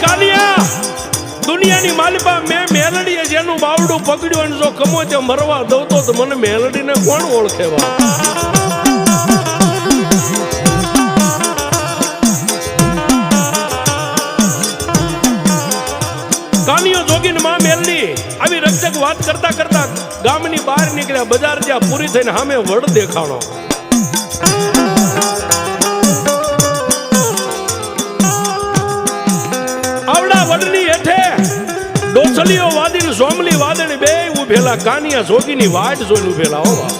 કાલિયા દુનિયાની માલિપા મેં મેલડીએ જેનું બાવડું પકડ્યું અને જો કમોચે મરવા દઉં તો મને મેલડીને કોણ ઓળખેવા? કાનિયો જોગીને માં મેલડી આવી રક્ષક વાત કરતા કરતા ગામની બહાર નીકળ્યા. બજાર જ્યાં પૂરી થઈને સામે વડ દેખાણો. આવડા વડની હેઠે ડોસલીઓ વાદી સોમલી વાદળી બે ઉભેલા. કાનિયા જોગીની વાટ જોઈને ઉભેલા. હોવા